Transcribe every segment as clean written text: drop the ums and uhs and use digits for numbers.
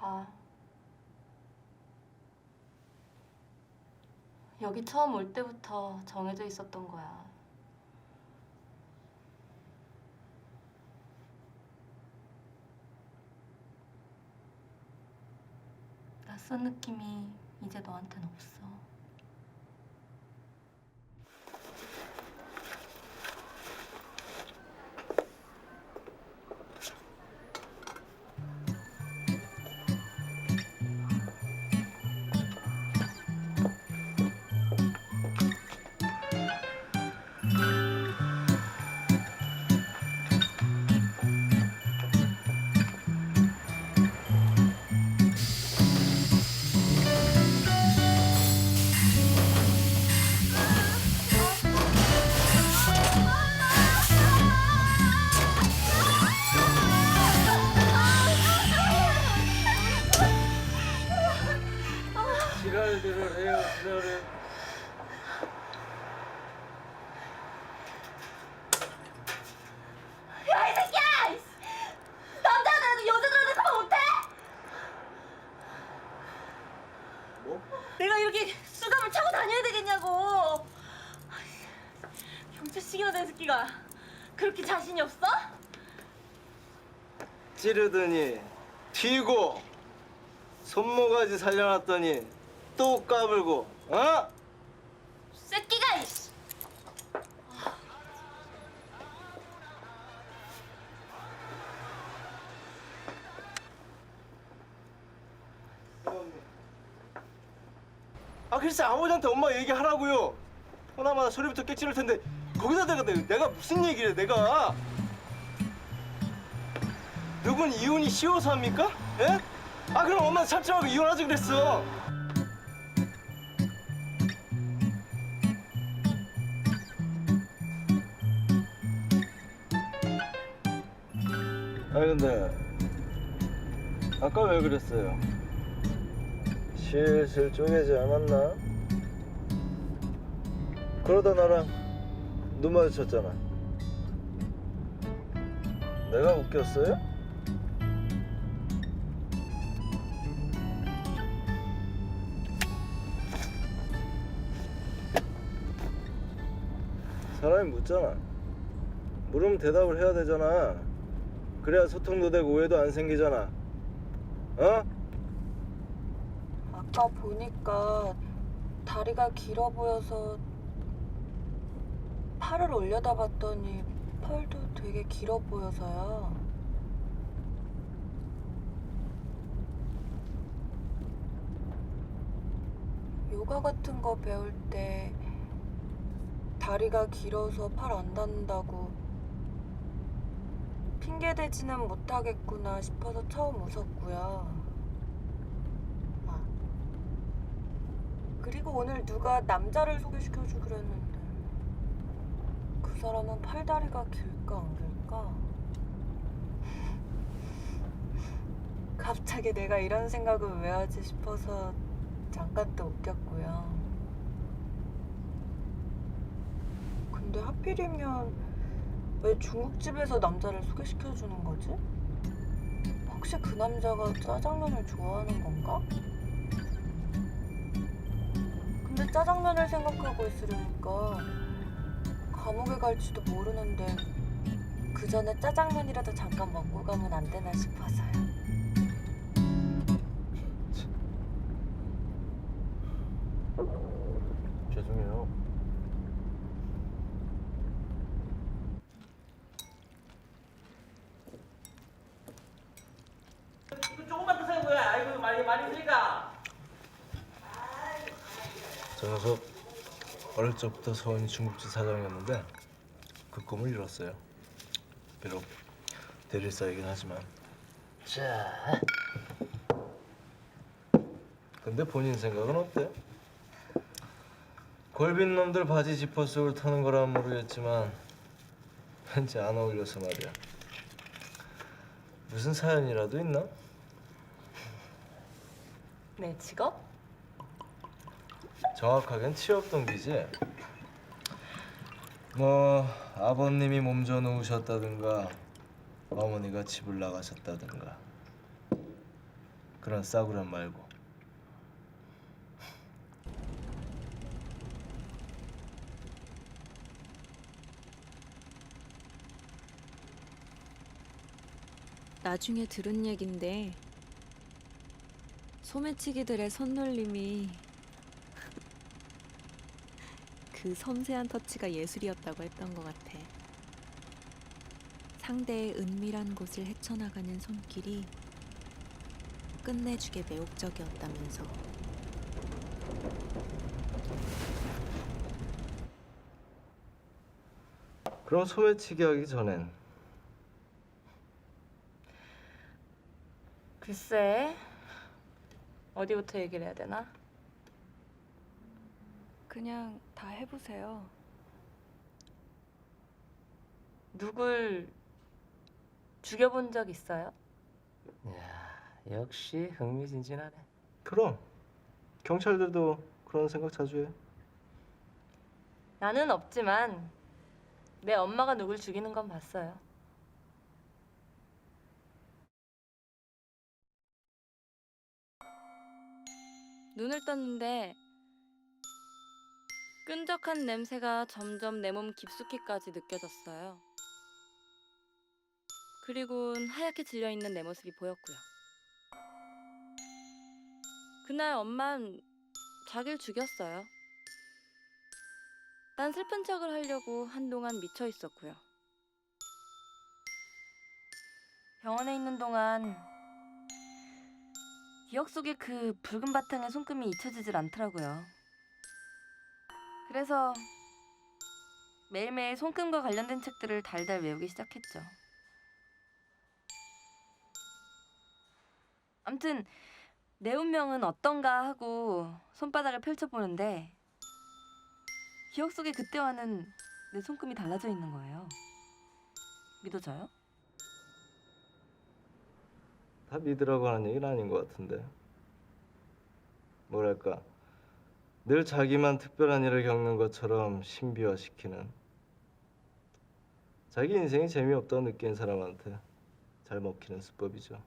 봐. 여기 처음 올 때부터 정해져 있었던 거야. 낯선 느낌이 이제 너한텐 없어. 지랄들을 해요, 지랄을. 야, 이 새끼야! 이씨! 남자들은 여자들한테 그만 못해? 뭐? 내가 이렇게 수갑을 차고 다녀야 되겠냐고! 경찰식이나 된 새끼가 그렇게 자신이 없어? 찌르더니 튀고 손모가지 살려놨더니 또 까불고, 어? 새끼가 이씨! 아 글쎄 아버지한테 엄마 얘기하라고요. 하나마다 소리부터 깨치를 텐데 거기다 내가 무슨 얘기를 해 내가. 누군 이혼이 쉬워서 합니까? 예? 아 그럼 엄마 참지 말고 이혼하지 그랬어. 아니 근데 아까 왜 그랬어요? 슬슬 쪼개지 않았나? 그러다 나랑 눈 마주쳤잖아. 내가 웃겼어요? 사람이 묻잖아. 물으면 대답을 해야 되잖아. 그래야 소통도 되고 오해도 안 생기잖아. 어? 아까 보니까 다리가 길어 보여서 팔을 올려다 봤더니 팔도 되게 길어 보여서요. 요가 같은 거 배울 때 다리가 길어서 팔 안 닿는다고 핑계대지는 못하겠구나 싶어서 처음 웃었고요. 아, 그리고 오늘 누가 남자를 소개시켜주기로 했는데 그 사람은 팔다리가 길까 안 길까? 갑자기 내가 이런 생각을 왜 하지 싶어서 잠깐 또 웃겼고요. 근데 하필이면 왜 중국집에서 남자를 소개시켜주는 거지? 혹시 그 남자가 짜장면을 좋아하는 건가? 근데 짜장면을 생각하고 있으려니까 감옥에 갈지도 모르는데 그 전에 짜장면이라도 잠깐 먹고 가면 안 되나 싶어서요. 죄송해요. 이거 조금만 드세요 뭐야. 아이고 많이 드니까. 저 녀석 어릴 적부터 소원이 중국집 사장이었는데 그 꿈을 이뤘어요. 비록 대릴사이긴 하지만. 자. 근데 본인 생각은 어때? 골빈 놈들 바지 지퍼 속을 타는 거라면 모르겠지만 왠지 안 어울려서 말이야. 무슨 사연이라도 있나? 내 직업? 정확하겐 취업 동기지. 뭐 아버님이 몸져 놓으셨다든가 어머니가 집을 나가셨다든가 그런 싸구려 말고. 나중에 들은 얘긴데 소매치기들의 손놀림이 그 섬세한 터치가 예술이었다고 했던 것 같아. 상대의 은밀한 곳을 헤쳐나가는 손길이 끝내주게 매혹적이었다면서. 그럼 소매치기 하기 전엔 글쎄, 어디부터 얘기를 해야 되나? 그냥 다 해보세요. 누굴 죽여본 적 있어요? 야, 역시 흥미진진하네. 그럼 경찰들도 그런 생각 자주 해. 나는 없지만 내 엄마가 누굴 죽이는 건 봤어요. 눈을 떴는데 끈적한 냄새가 점점 내 몸 깊숙이까지 느껴졌어요. 그리곤 하얗게 질려있는 내 모습이 보였고요. 그날 엄만 자기를 죽였어요. 난 슬픈 척을 하려고 한동안 미쳐 있었고요. 병원에 있는 동안 기억 속에 그 붉은 바탕의 손금이 잊혀지질 않더라고요. 그래서 매일매일 손금과 관련된 책들을 달달 외우기 시작했죠. 암튼 내 운명은 어떤가 하고 손바닥을 펼쳐보는데 기억 속에 그때와는 내 손금이 달라져 있는 거예요. 믿어져요? 다 믿으라고 하는 얘기는 아닌 것 같은데. 뭐랄까, 늘 자기만 특별한 일을 겪는 것처럼 신비화시키는, 자기 인생이 재미없다고 느낀 사람한테 잘 먹히는 수법이죠.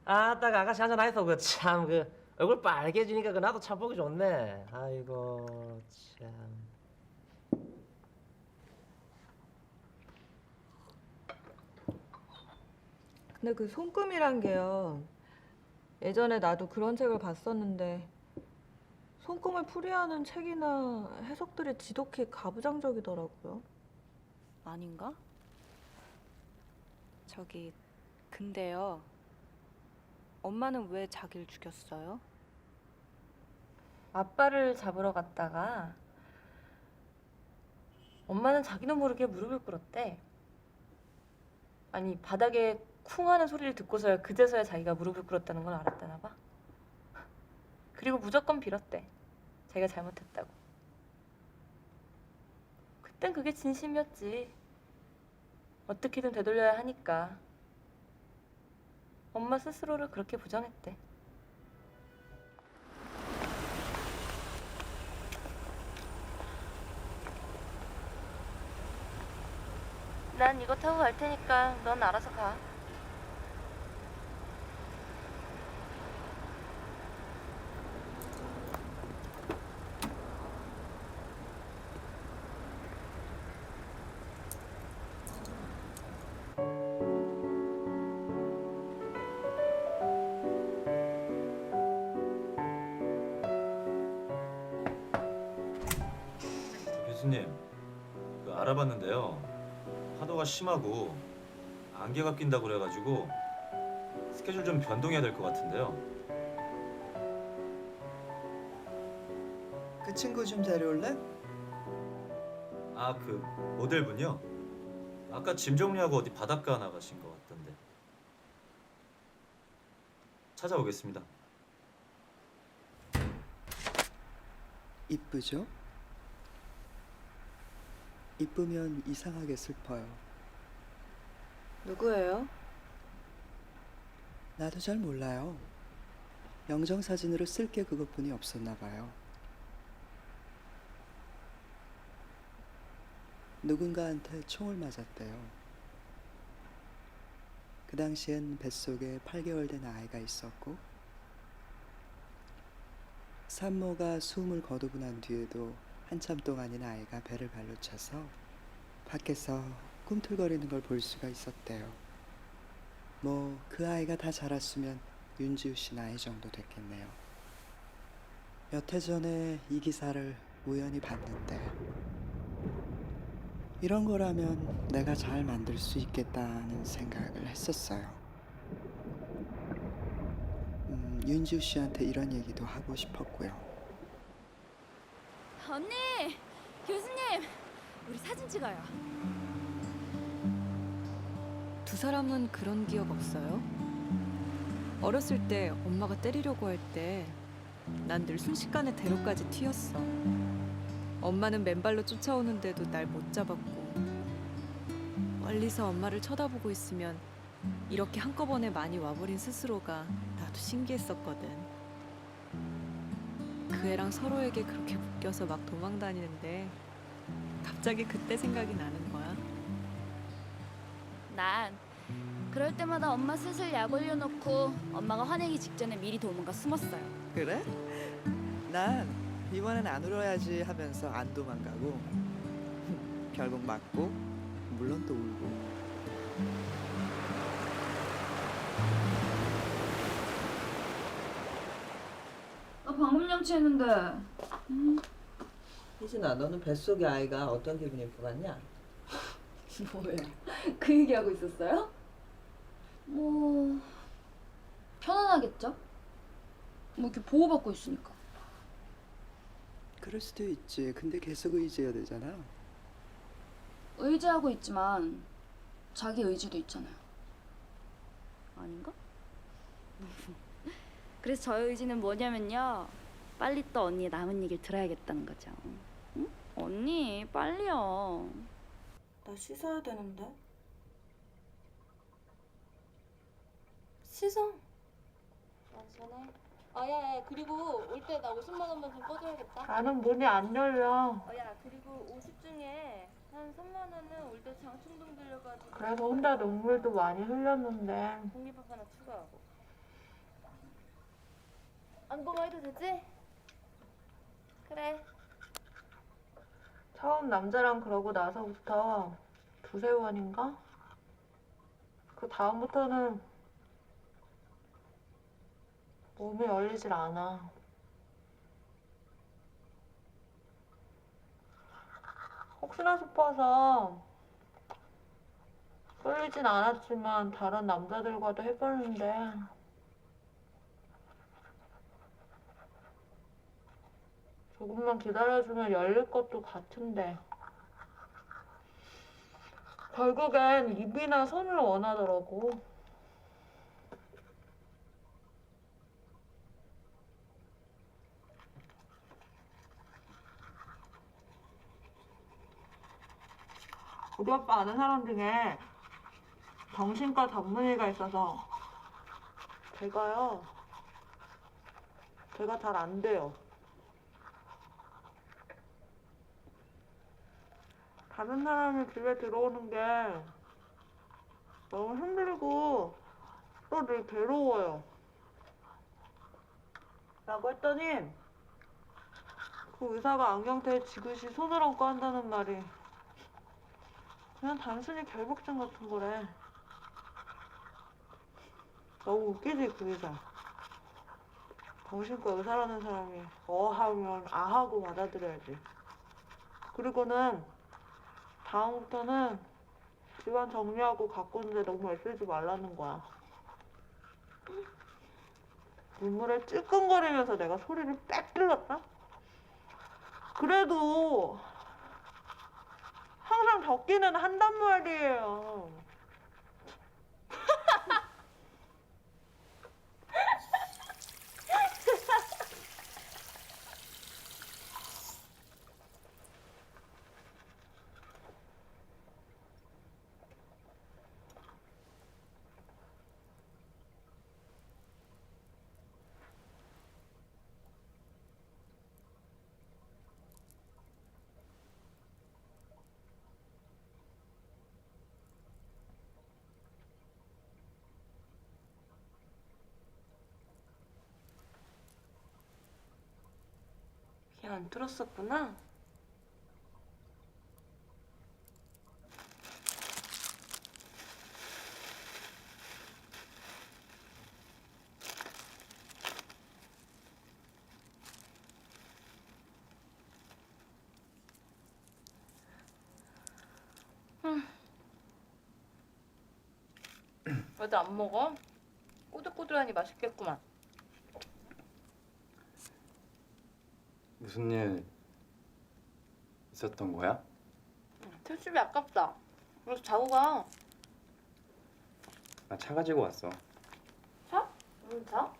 아따, 그 아가씨 한잔 하이소. 그 참 그 얼굴 빨개지니까 그 나도 참 보기 좋네. 아이고 참. 근데 그 손금이란 게요. 예전에 나도 그런 책을 봤었는데 손금을 풀이하는 책이나 해석들이 지독히 가부장적이더라고요. 아닌가? 저기 근데요. 엄마는 왜 자기를 죽였어요? 아빠를 잡으러 갔다가 엄마는 자기도 모르게 무릎을 꿇었대. 아니 바닥에 쿵 하는 소리를 듣고서야 그제서야 자기가 무릎을 꿇었다는 걸 알았다나 봐. 그리고 무조건 빌었대. 자기가 잘못했다고. 그땐 그게 진심이었지. 어떻게든 되돌려야 하니까. 엄마 스스로를 그렇게 부정했대. 난 이거 타고 갈 테니까 넌 알아서 가. 교수님, 그 알아봤는데요. 파도가 심하고 안개가 낀다고 그래가지고 스케줄 좀 변동해야 될 것 같은데요. 그 친구 좀 데려올래? 아, 그 모델분요? 아까 짐 정리하고 어디 바닷가 나가신 것 같던데. 찾아오겠습니다. 이쁘죠? 이쁘면 이상하게 슬퍼요. 누구예요? 나도 잘 몰라요. 영정사진으로 쓸 게 그것뿐이 없었나 봐요. 누군가한테 총을 맞았대요. 그 당시엔 뱃속에 8개월 된 아이가 있었고 산모가 숨을 거두고 난 뒤에도 한참 동안이나 아이가 배를 발로 차서 밖에서 꿈틀거리는 걸 볼 수가 있었대요. 뭐 그 아이가 다 자랐으면 윤지우 씨 나이 정도 됐겠네요. 몇 해 전에 이 기사를 우연히 봤는데 이런 거라면 내가 잘 만들 수 있겠다는 생각을 했었어요. 윤지우 씨한테 이런 얘기도 하고 싶었고요. 언니, 교수님, 우리 사진 찍어요. 두 사람은 그런 기억 없어요? 어렸을 때 엄마가 때리려고 할 때 난 늘 순식간에 대로까지 튀었어. 엄마는 맨발로 쫓아오는데도 날 못 잡았고 멀리서 엄마를 쳐다보고 있으면 이렇게 한꺼번에 많이 와버린 스스로가 나도 신기했었거든. 그 애랑 서로에게 그렇게 묶여서 막 도망다니는데 갑자기 그때 생각이 나는 거야. 난 그럴 때마다 엄마 슬슬 약 올려놓고 엄마가 화내기 직전에 미리 도망가 숨었어요. 그래? 난 이번엔 안 울어야지 하면서 안 도망가고 결국 맞고 물론 또 울고. 나 방금 양치했는데. 희진아, 너는 뱃속의 아이가 어떤 기분일 것 같냐? 뭐야? 그 얘기하고 있었어요? 뭐 편안하겠죠? 뭐 이렇게 보호받고 있으니까. 그럴 수도 있지. 근데 계속 의지해야 되잖아. 의지하고 있지만 자기 의지도 있잖아요. 아닌가? 그래서 저의 의지는 뭐냐면요. 빨리 또 언니의 남은 얘기를 들어야겠다는 거죠. 응? 언니 빨리요. 나 씻어야 되는데. 씻어. 전에. 야, 그리고 올 때 나 50만 원만 좀 꺼줘야겠다. 나는 문이 안 열려. 야, 그리고 50 중에 한 3만 원은 올 때 장충동 들려가지고. 그래서 혼자 눈물도 많이 흘렸는데 공깃밥 하나 추가하고. 안 보고 해도 되지? 그래. 처음 남자랑 그러고 나서부터 두세 번인가? 그 다음부터는 몸이 열리질 않아. 혹시나 싶어서 쏠리진 않았지만 다른 남자들과도 해봤는데 조금만 기다려주면 열릴 것도 같은데 결국엔 입이나 손을 원하더라고. 우리 아빠 아는 사람 중에 정신과 전문의가 있어서 걔가 잘 안 돼요. 다른 사람이 집에 들어오는 게 너무 힘들고 또 늘 괴로워요. 라고 했더니 그 의사가 안경테에 지그시 손을 얹고 한다는 말이 그냥 단순히 결벽증 같은 거래. 너무 웃기지 그 의사. 정신과 의사라는 사람이 하면 하고 받아들여야지. 그리고는 다음부터는 집안 정리하고 가꾸는데 너무 애쓰지 말라는 거야. 눈물에 찔끔거리면서 내가 소리를 빽 질렀다? 그래도 항상 적기는 한단 말이에요. 걔 안 들었었구나. 왜도 안 먹어? 꼬들꼬들하니 맛있겠구만. 무슨 일 있었던 거야? 택시비 아깝다. 그래서 자고 가. 나 차 가지고 왔어. 차? 무슨 차?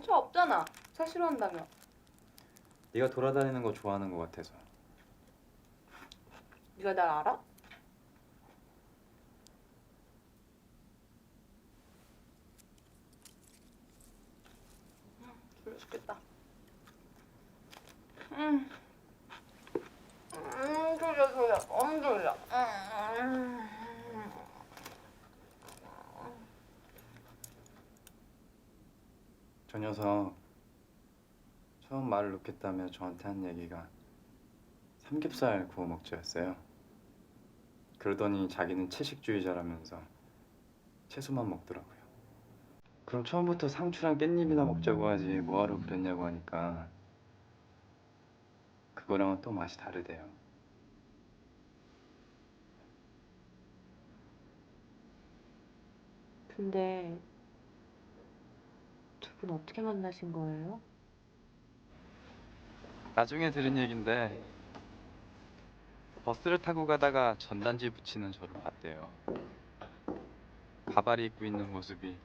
차 없잖아. 차 싫어한다며. 네가 돌아다니는 거 좋아하는 거 같아서. 네가 날 알아? 졸려 죽겠다. 졸려. 너무 졸려. 저 녀석 처음 말을 놓겠다며 저한테 한 얘기가 삼겹살 구워 먹자였어요. 그러더니 자기는 채식주의자라면서 채소만 먹더라고요. 그럼 처음부터 상추랑 깻잎이나 먹자고 하지 뭐하러 그랬냐고 하니까 그거랑은 또 맛이 다르대요. 근데 두 분 어떻게 만나신 거예요? 나중에 들은 얘긴데 버스를 타고 가다가 전단지 붙이는 저를 봤대요. 가발이 입고 있는 모습이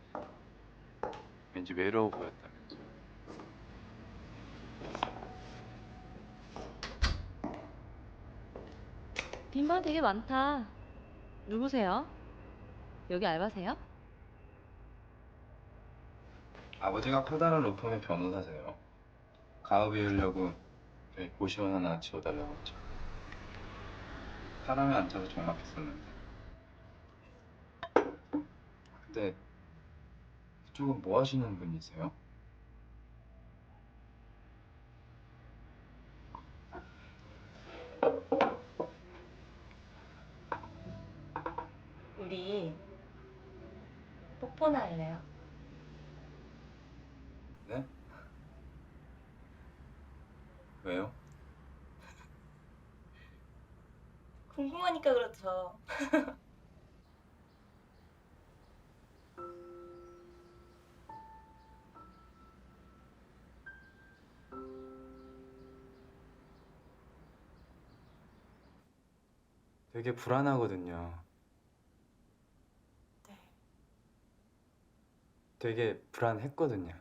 왠지 외로워 보였다면서. 빈방 되게 많다. 누구세요? 여기 알바세요? 아버지가 커다란 로펌의 변호사세요. 가업 이으려고 여기 고시원 하나 지어달라고 했죠. 사람이 앉아서 적막했었는데. 근데 그쪽은 뭐 하시는 분이세요? 우리 뽀뽀나 할래요? 네? 왜요? 궁금하니까 그렇죠. 되게 불안하거든요. 네. 되게 불안했거든요.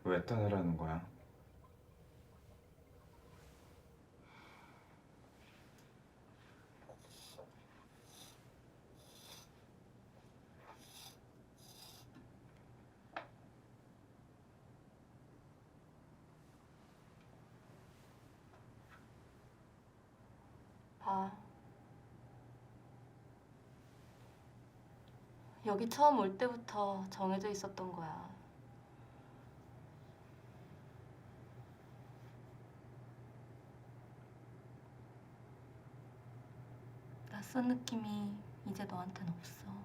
왜 떠나라는 거야? 봐. 여기 처음 올 때부터 정해져 있었던 거야. 낯선 느낌이 이제 너한텐 없어.